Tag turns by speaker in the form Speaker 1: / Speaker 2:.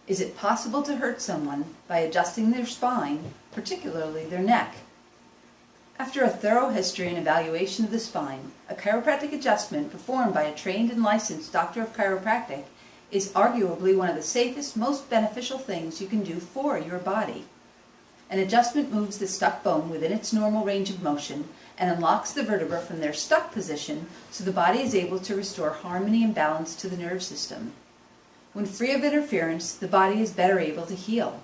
Speaker 1: Is it possible to hurt someone by adjusting their spine, particularly their neck? After a thorough history and evaluation of the spine, a chiropractic adjustment performed by a trained and licensed doctor of chiropractic is arguably one of the safest, most beneficial things you can do for your body. An adjustment moves the stuck bone within its normal range of motion and unlocks the vertebra from their stuck position so the body is able to restore harmony and balance to the nerve system. When free of interference, the body is better able to heal.